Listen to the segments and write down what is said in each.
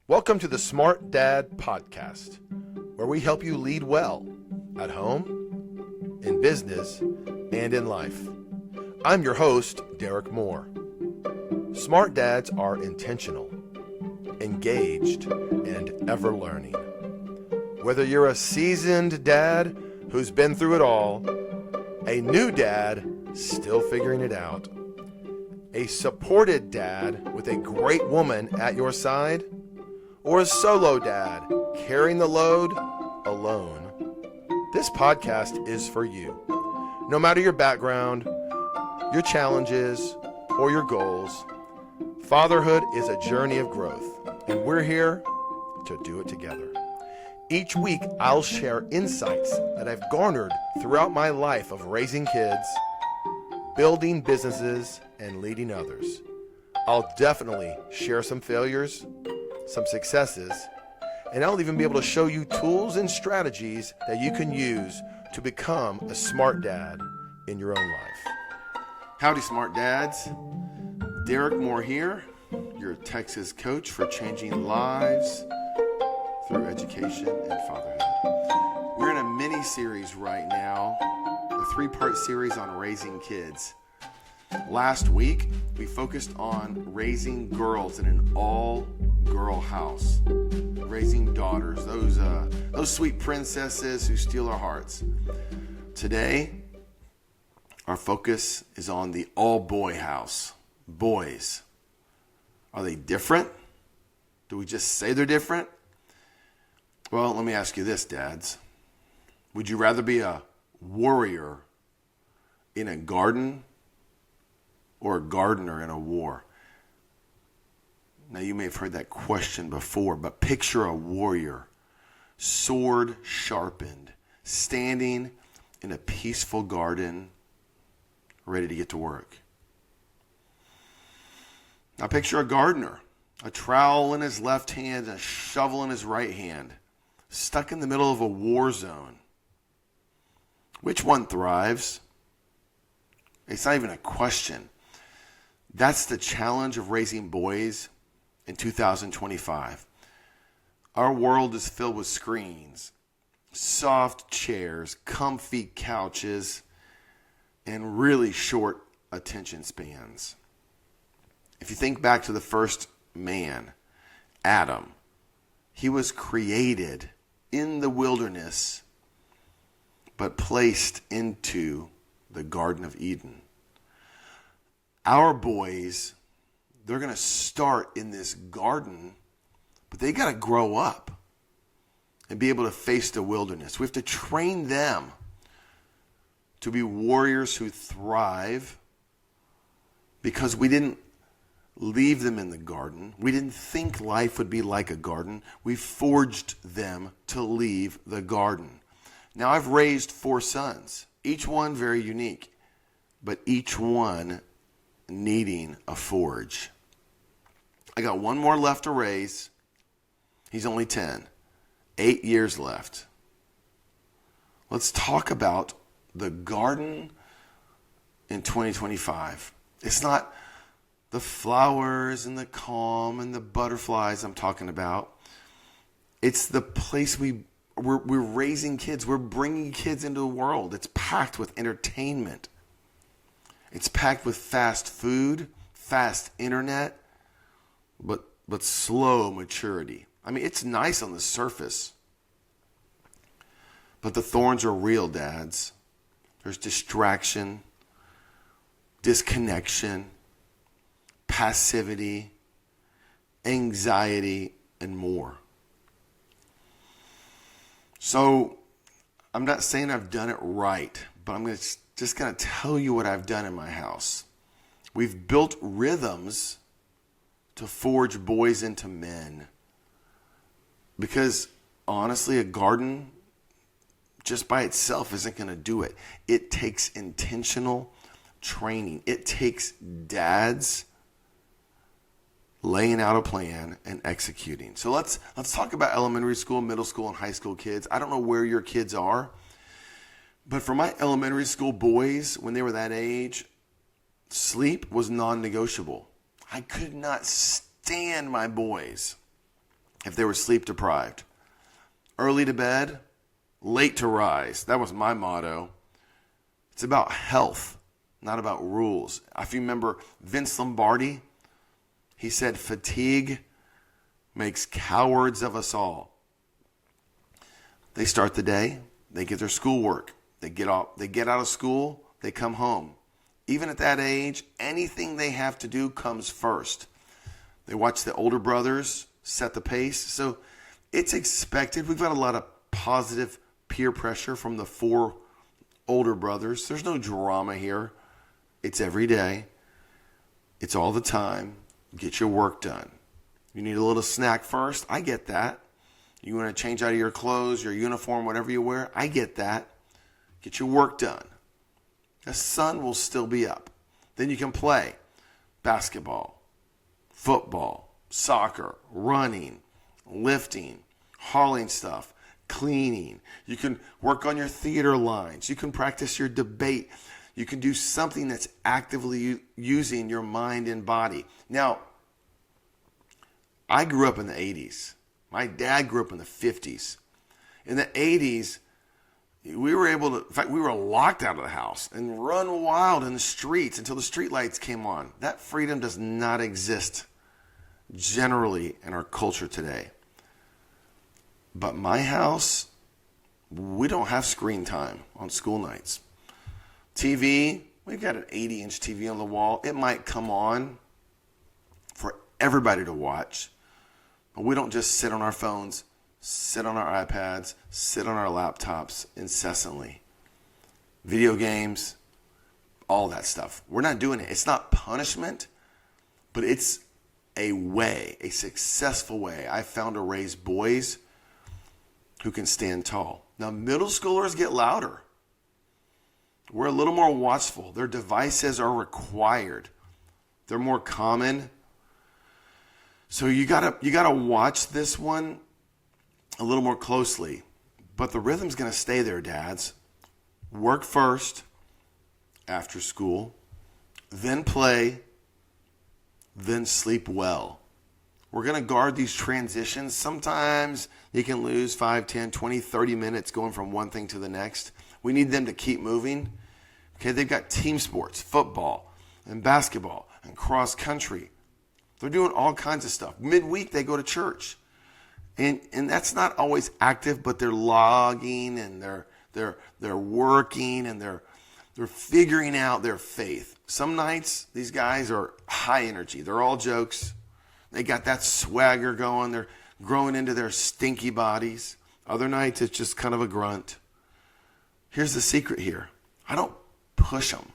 Welcome to the Smart Dad Podcast, where we help you lead well at home, in business, and in life. I'm your host, Derek Moore. Smart dads are intentional, engaged, and ever learning. Whether you're a seasoned dad who's been through it all, a new dad still figuring it out, a supported dad with a great woman at your side, or a solo dad carrying the load alone, this podcast is for you. No matter your background, your challenges, or your goals, fatherhood is a journey of growth, and we're here to do it together. Each week, I'll share insights that I've garnered throughout my life of raising kids, building businesses, and leading others. I'll definitely share some failures, some successes, and I'll even be able to show you tools and strategies that you can use to become a smart dad in your own life. Howdy, smart dads. Derek Moore here, your Texas coach for changing lives through education and fatherhood. We're in a mini-series right now, a 3-part series on raising kids. Last week, we focused on raising girls in an all-girl house, raising daughters, those sweet princesses who steal our hearts. Today, our focus is on the all-boy house, boys. Are they different? Do we just say they're different? Well, let me ask you this, dads. Would you rather be a warrior in a garden or a gardener in a war? Now, you may have heard that question before, but picture a warrior, sword sharpened, standing in a peaceful garden, ready to get to work. Now, picture a gardener, a trowel in his left hand and a shovel in his right hand, stuck in the middle of a war zone. Which one thrives? It's not even a question. That's the challenge of raising boys in 2025. Our world is filled with screens, soft chairs, comfy couches, and really short attention spans. If you think back to the first man, Adam, he was created in the wilderness, but placed into the Garden of Eden. Our boys, they're going to start in this garden, but they got to grow up and be able to face the wilderness. We have to train them to be warriors who thrive because we didn't leave them in the garden. We didn't think life would be like a garden. We forged them to leave the garden. Now, I've raised 4 sons, each one very unique, but each one needing a forge. I got one more left to raise. He's only 10. 8 years left. Let's talk about the garden in 2025. It's not the flowers and the calm and the butterflies I'm talking about. It's the place we're raising kids. We're bringing kids into the world. It's packed with entertainment. It's packed with fast food, fast internet, but slow maturity. I mean, it's nice on the surface, but the thorns are real, dads. There's distraction, disconnection, passivity, anxiety, and more. So I'm not saying I've done it right, but I'm just going to tell you what I've done in my house. We've built rhythms to forge boys into men. Because honestly, a garden just by itself isn't going to do it. It takes intentional training. It takes dads laying out a plan and executing. So let's talk about elementary school, middle school, and high school kids. I don't know where your kids are, but for my elementary school boys, when they were that age, sleep was non-negotiable. I could not stand my boys if they were sleep deprived. Early to bed, late to rise. That was my motto. It's about health, not about rules. If you remember Vince Lombardi, he said, fatigue makes cowards of us all. They start the day, they get their schoolwork, they get out of school, they come home. Even at that age, anything they have to do comes first. They watch the older brothers set the pace. So it's expected. We've got a lot of positive peer pressure from the 4 older brothers. There's no drama here. It's every day. It's all the time. Get your work done. You need a little snack first. I get that. You want to change out of your clothes, your uniform, whatever you wear. I get that. Get your work done. The sun will still be up. Then you can play basketball, football, soccer, running, lifting, hauling stuff, cleaning. You can work on your theater lines. You can practice your debate. You can do something that's actively using your mind and body. Now, I grew up in the 80s. My dad grew up in the 50s. In the 80s, we were able to, in fact, we were locked out of the house and run wild in the streets until the street lights came on. That freedom does not exist generally in our culture today. But my house, we don't have screen time on school nights. TV, we've got an 80-inch TV on the wall. It might come on for everybody to watch. But we don't just sit on our phones, sit on our iPads, sit on our laptops incessantly. Video games, all that stuff. We're not doing it. It's not punishment, but it's a way, a successful way I found to raise boys who can stand tall. Now, middle schoolers get louder. We're a little more watchful. Their devices are required. They're more common. So you gotta watch this one a little more closely. But the rhythm's gonna stay there, dads. Work first, after school, then play, then sleep well. We're gonna guard these transitions. Sometimes you can lose 5, 10, 20, 30 minutes going from one thing to the next. We need them to keep moving. Okay, they've got team sports, football and basketball and cross country. They're doing all kinds of stuff. Midweek, they go to church. And that's not always active, but they're logging and they're working and they're figuring out their faith. Some nights, these guys are high energy. They're all jokes. They got that swagger going. They're growing into their stinky bodies. Other nights, it's just kind of a grunt. Here's the secret here. I don't push them.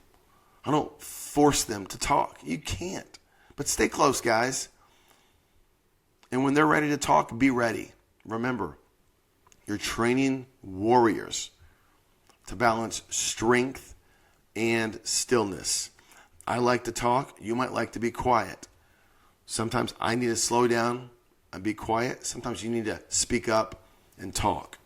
I don't force them to talk. You can't. But stay close, guys. And when they're ready to talk, be ready. Remember, you're training warriors to balance strength and stillness. I like to talk. You might like to be quiet. Sometimes I need to slow down and be quiet. Sometimes you need to speak up and talk.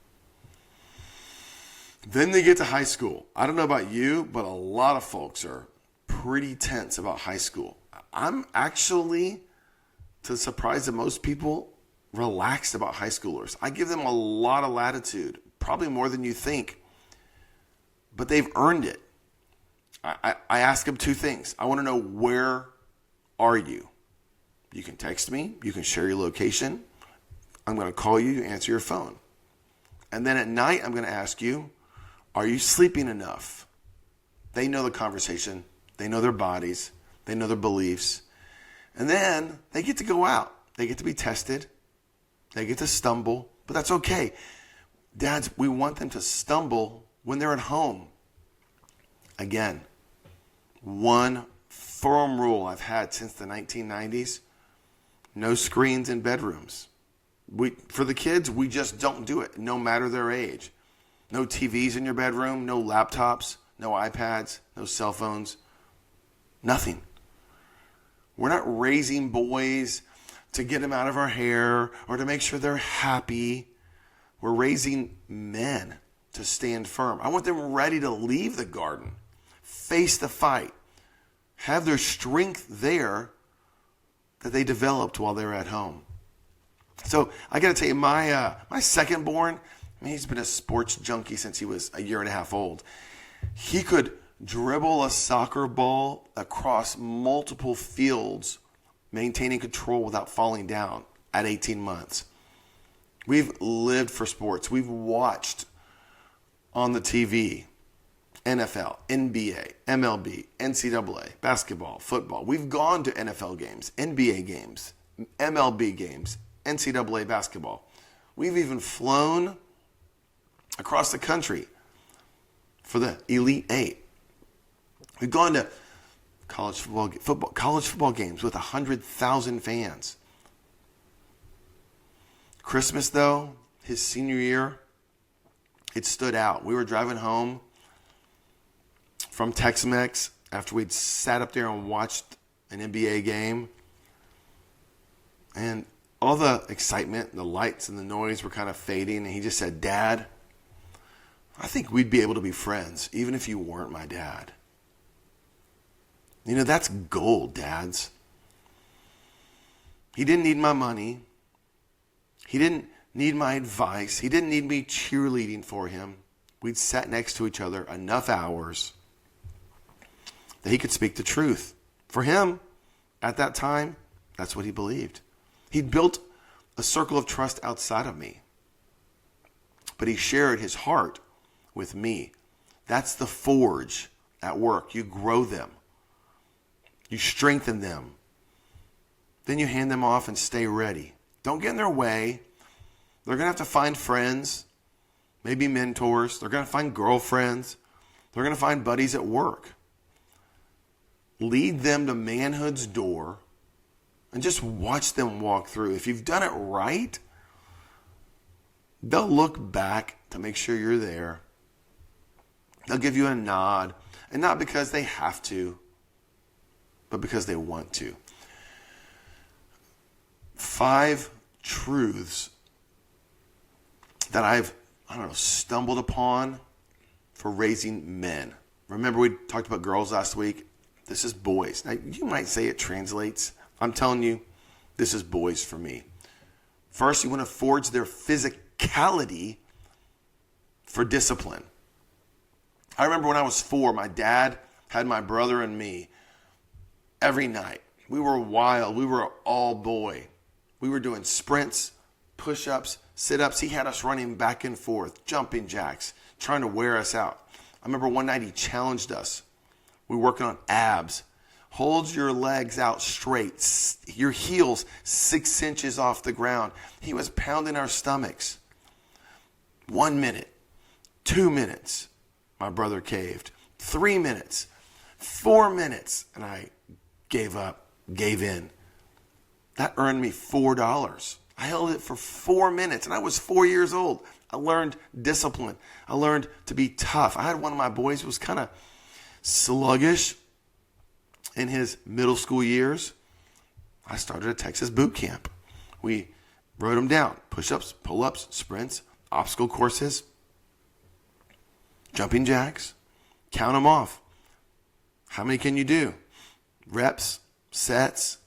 Then they get to high school. I don't know about you, but a lot of folks are pretty tense about high school. I'm actually, to the surprise of most people, relaxed about high schoolers. I give them a lot of latitude, probably more than you think, but they've earned it. I ask them 2 things. I want to know, where are you? You can text me. You can share your location. I'm going to call you. You answer your phone. And then at night, I'm going to ask you, are you sleeping enough? They know the conversation. They know their bodies. They know their beliefs. And then they get to go out. They get to be tested. They get to stumble. But that's okay. Dads, we want them to stumble when they're at home. Again, one firm rule I've had since the 1990s, no screens in bedrooms. For the kids, we just don't do it, no matter their age. No TVs in your bedroom, no laptops, no iPads, no cell phones, nothing. We're not raising boys to get them out of our hair or to make sure they're happy. We're raising men to stand firm. I want them ready to leave the garden, face the fight, have their strength there that they developed while they were at home. So I got to tell you, my second born, he's been a sports junkie since he was a year and a half old. He could dribble a soccer ball across multiple fields, maintaining control without falling down at 18 months. We've lived for sports. We've watched on the TV, NFL, NBA, MLB, NCAA, basketball, football. We've gone to NFL games, NBA games, MLB games, NCAA basketball. We've even flown across the country for the Elite Eight. We've gone to college football games with 100,000 fans. Christmas, though, his senior year, it stood out. We were driving home from Tex-Mex after we'd sat up there and watched an NBA game. And all the excitement, the lights and the noise were kind of fading. And he just said, "Dad, I think we'd be able to be friends, even if you weren't my dad." You know, that's gold, dads. He didn't need my money. He didn't need my advice. He didn't need me cheerleading for him. We'd sat next to each other enough hours that he could speak the truth. For him, at that time, that's what he believed. He'd built a circle of trust outside of me. But he shared his heart with me. That's the forge at work. You grow them. You strengthen them. Then you hand them off and stay ready. Don't get in their way. They're going to have to find friends, maybe mentors. They're going to find girlfriends. They're going to find buddies at work. Lead them to manhood's door and just watch them walk through. If you've done it right, they'll look back to make sure you're there. They'll give you a nod, and not because they have to, but because they want to. 5 truths that I've stumbled upon for raising men. Remember we talked about girls last week? This is boys. Now you might say it translates. I'm telling you, this is boys for me. First, you want to forge their physicality for discipline. I remember when I was 4, my dad had my brother and me every night. We were wild. We were all boy. We were doing sprints, push-ups, sit-ups. He had us running back and forth, jumping jacks, trying to wear us out. I remember one night he challenged us. We were working on abs. Hold your legs out straight, your heels 6 inches off the ground. He was pounding our stomachs. 1 minute, 2 minutes, my brother caved. 3 minutes, 4 minutes, and I gave up, gave in. That earned me $4. I held it for 4 minutes, and I was 4 years old. I learned discipline. I learned to be tough. I had one of my boys who was kind of sluggish in his middle school years. I started a Texas boot camp. We wrote them down. Push-ups, pull-ups, sprints, obstacle courses, jumping jacks. Count them off. How many can you do? Reps, sets.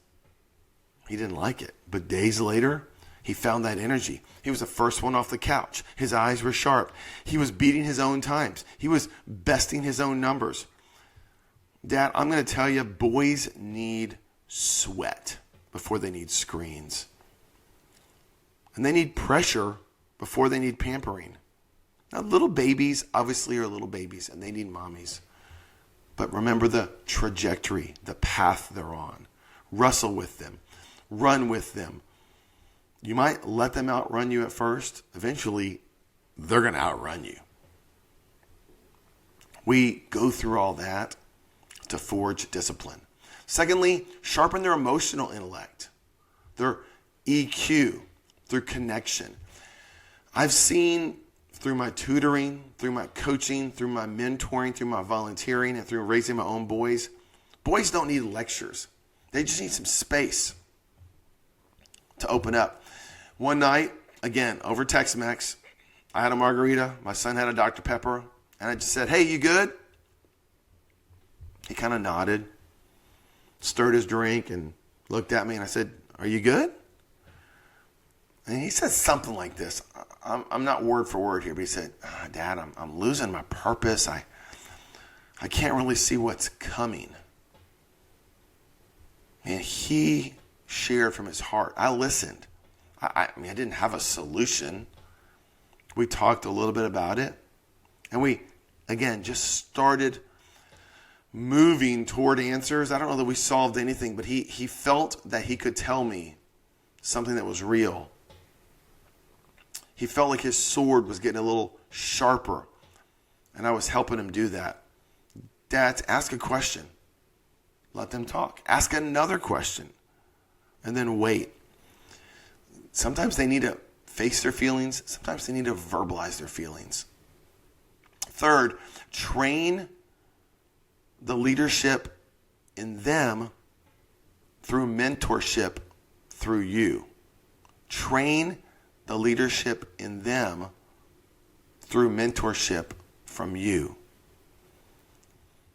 He didn't like it. But days later, he found that energy. He was the first one off the couch. His eyes were sharp. He was beating his own times. He was besting his own numbers. Dad, I'm going to tell you, boys need sweat before they need screens. And they need pressure before they need pampering. Now, little babies obviously are little babies, and they need mommies. But remember the trajectory, the path they're on. Wrestle with them. Run with them. You might let them outrun you at first. Eventually, they're going to outrun you. We go through all that to forge discipline. Secondly, sharpen their emotional intellect, their EQ, through connection. I've seen through my tutoring, through my coaching, through my mentoring, through my volunteering, and through raising my own boys, boys don't need lectures. They just need some space to open up. One night, again, over Tex-Mex, I had a margarita, my son had a Dr. Pepper, and I just said, "Hey, you good?" He kind of nodded, stirred his drink, and looked at me, and I said, "Are you good?" And he said something like this. I'm not word for word here, but he said, Dad, I'm losing my purpose. I can't really see what's coming. And he shared from his heart. I listened. I mean, I didn't have a solution. We talked a little bit about it. And we, again, just started moving toward answers. I don't know that we solved anything, but he felt that he could tell me something that was real. He felt like his sword was getting a little sharper, and I was helping him do that. Dads, ask a question. Let them talk. Ask another question, and then wait. Sometimes they need to face their feelings. Sometimes they need to verbalize their feelings. Third, train the leadership in them through mentorship through you. Train the leadership in them through mentorship from you.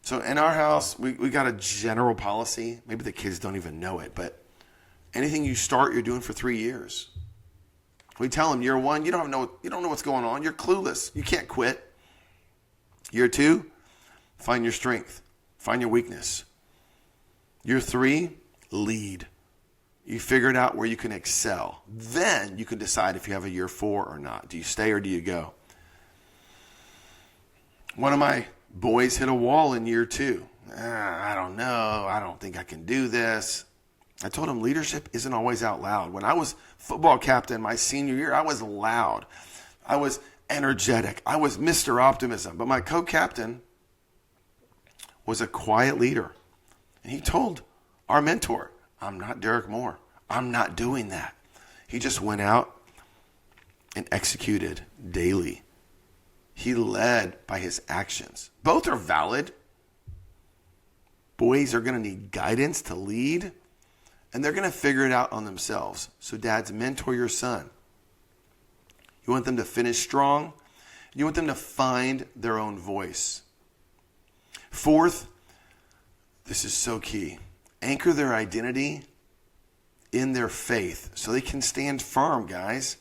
So in our house, we got a general policy. Maybe the kids don't even know it, but anything you start, you're doing for 3 years. We tell them, year 1, you don't know what's going on. You're clueless. You can't quit. Year 2, find your strength. Find your weakness. Year 3, lead. You figured out where you can excel. Then you can decide if you have a year 4 or not. Do you stay or do you go? One of my boys hit a wall in year 2. I don't know. I don't think I can do this. I told him leadership isn't always out loud. When I was football captain my senior year, I was loud. I was energetic. I was Mr. Optimism. But my co-captain was a quiet leader. And he told our mentor, I'm not Derek Moore. I'm not doing that. He just went out and executed daily. He led by his actions. Both are valid. Boys are going to need guidance to lead, and they're going to figure it out on themselves. So dads, mentor your son. You want them to finish strong. You want them to find their own voice. Fourth, this is so key. Anchor their identity in their faith so they can stand firm, guys.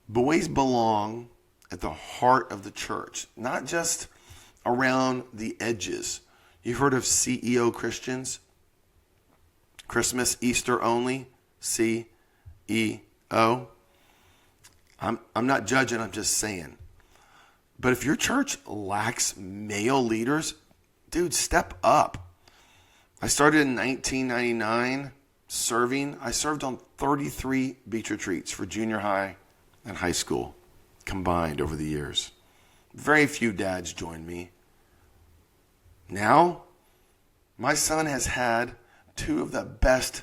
Boys belong at the heart of the church, not just around the edges. You've heard of CEO Christians? Christmas, Easter only, CEO. I'm not judging, I'm just saying. But if your church lacks male leaders, dude, step up. I started in 1999 serving. I served on 33 beach retreats for junior high and high school combined over the years. Very few dads joined me. Now, my son has had 2 of the best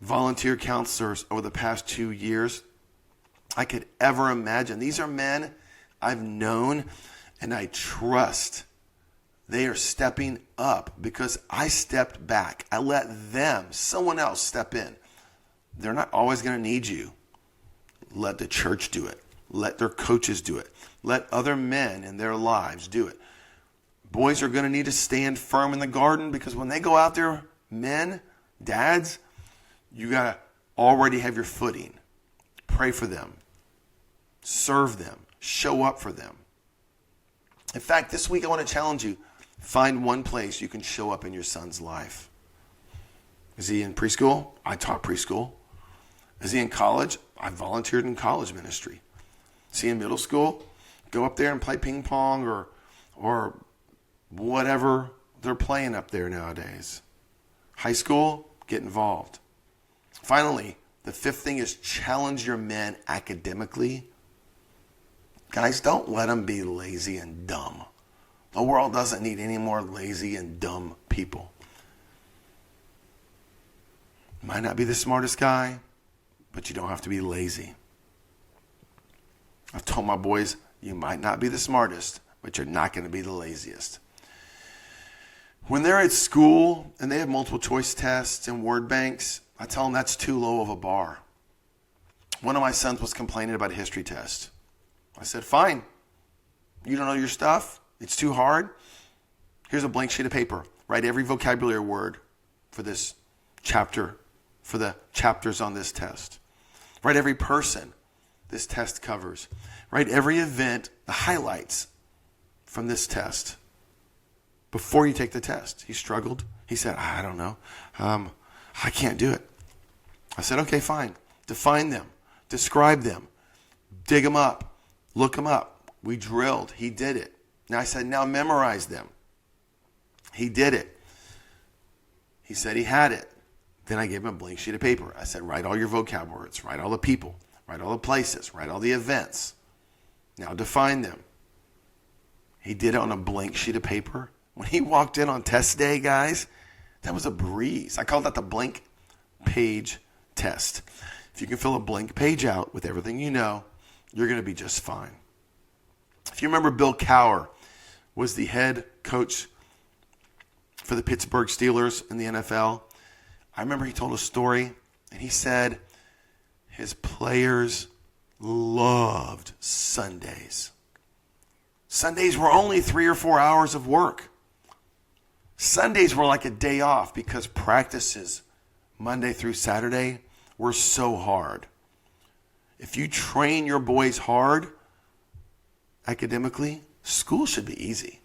volunteer counselors over the past 2 years I could ever imagine. These are men I've known and I trust. They are stepping up because I stepped back. I let them, someone else, step in. They're not always going to need you. Let the church do it. Let their coaches do it. Let other men in their lives do it. Boys are going to need to stand firm in the garden because when they go out there, men, dads, you got to already have your footing. Pray for them. Serve them. Show up for them. In fact, this week I want to challenge you. Find one place you can show up in your son's life. Is he in preschool? I taught preschool. Is he in college? I volunteered in college ministry. Is he in middle school? Go up there and play ping pong or whatever they're playing up there nowadays. High school, get involved. Finally, the 5th thing is challenge your men academically. Guys, don't let them be lazy and dumb. The world doesn't need any more lazy and dumb people. Might not be the smartest guy, but you don't have to be lazy. I've told my boys, you might not be the smartest, but you're not going to be the laziest. When they're at school and they have multiple choice tests and word banks, I tell them that's too low of a bar. One of my sons was complaining about a history test. I said, fine. You don't know your stuff? It's too hard? Here's a blank sheet of paper. Write every vocabulary word for this chapter, for the chapters on this test. Write every person this test covers. Write every event, the highlights from this test before you take the test. He struggled. He said, I don't know. I can't do it. I said, okay, fine. Define them. Describe them. Dig them up. Look them up. We drilled. He did it. Now I said, now memorize them. He did it. He said he had it. Then I gave him a blank sheet of paper. I said, write all your vocab words. Write all the people. Write all the places. Write all the events. Now define them. He did it on a blank sheet of paper. When he walked in on test day, guys, that was a breeze. I call that the blank page test. If you can fill a blank page out with everything you know, you're going to be just fine. If you remember, Bill Cowher was the head coach for the Pittsburgh Steelers in the NFL. I remember he told a story, and he said his players loved Sundays. Sundays were only 3 or 4 hours of work. Sundays were like a day off because practices Monday through Saturday were so hard. If you train your boys hard academically, school should be easy.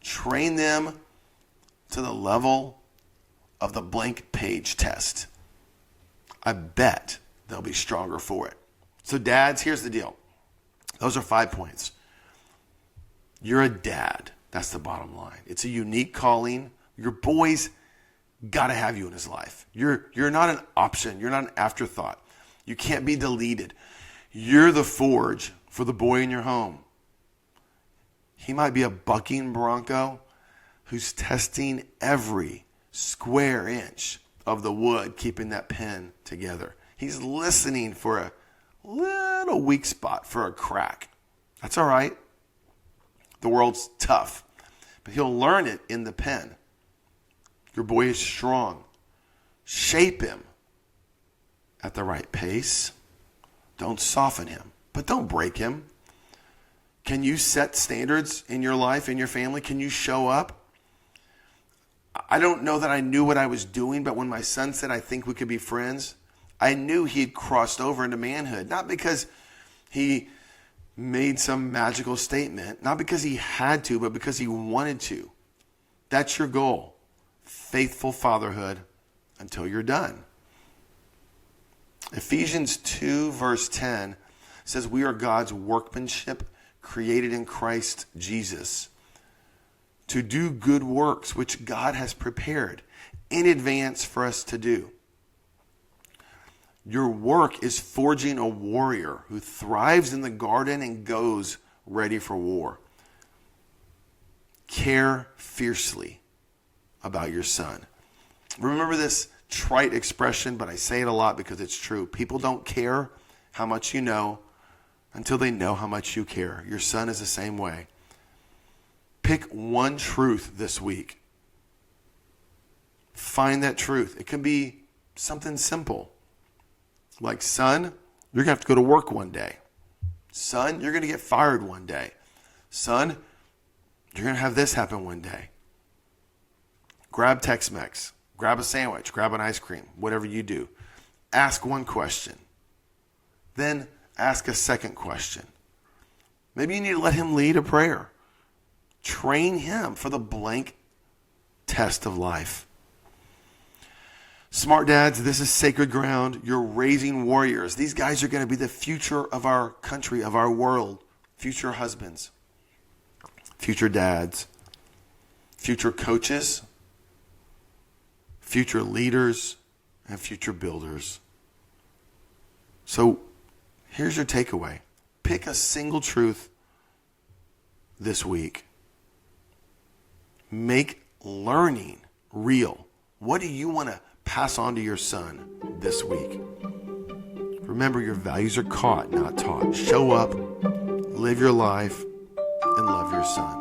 Train them to the level of the blank page test. I bet they'll be stronger for it. So dads, here's the deal. Those are 5 points. You're a dad. That's the bottom line. It's a unique calling. Your boy's got to have you in his life. You're not an option. You're not an afterthought. You can't be deleted. You're the forge for the boy in your home. He might be a bucking bronco who's testing every square inch of the wood, keeping that pen together. He's listening for a little weak spot, for a crack. That's all right. The world's tough, but he'll learn it in the pen. Your boy is strong. Shape him at the right pace. Don't soften him, but don't break him. Can you set standards in your life, in your family? Can you show up? I don't know that I knew what I was doing, but when my son said, I think we could be friends, I knew he'd crossed over into manhood. Not because he made some magical statement, not because he had to, but because he wanted to. That's your goal. Faithful fatherhood until you're done. Ephesians 2 verse 10 says we are God's workmanship created in Christ Jesus to do good works which God has prepared in advance for us to do. Your work is forging a warrior who thrives in the garden and goes ready for war. Care fiercely about your son. Remember this trite expression, but I say it a lot because it's true. People don't care how much you know until they know how much you care. Your son is the same way. Pick one truth this week. Find that truth. It can be something simple. Like, son, you're going to have to go to work one day. Son, you're going to get fired one day. Son, you're going to have this happen one day. Grab Tex-Mex. Grab a sandwich. Grab an ice cream. Whatever you do. Ask one question. Then ask a second question. Maybe you need to let him lead a prayer. Train him for the blank test of life. Smart dads, this is sacred ground. You're raising warriors. These guys are going to be the future of our country, of our world. Future husbands, future dads, future coaches, future leaders, and future builders. So here's your takeaway. Pick a single truth this week. Make learning real. What do you want to pass on to your son this week? Remember, your values are caught, not taught. Show up, live your life, and love your son.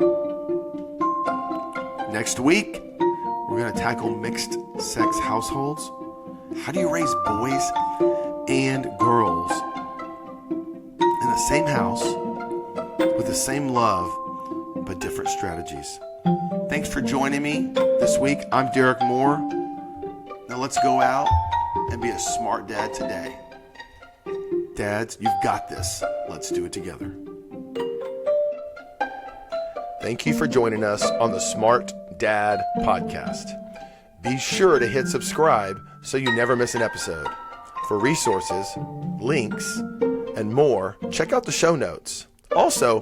Next week, we're going to tackle mixed sex households. How do you raise boys and girls in the same house with the same love, but different strategies? Thanks for joining me this week. I'm Derek Moore. Now let's go out and be a smart dad today. Dads, you've got this. Let's do it together. Thank you for joining us on the Smart Dad Podcast. Be sure to hit subscribe so you never miss an episode. For resources, links, and more, check out the show notes. Also,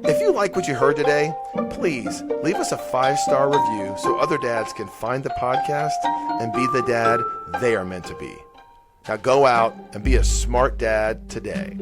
if you like what you heard today, please leave us a 5-star review so other dads can find the podcast and be the dad they are meant to be. Now go out and be a smart dad today.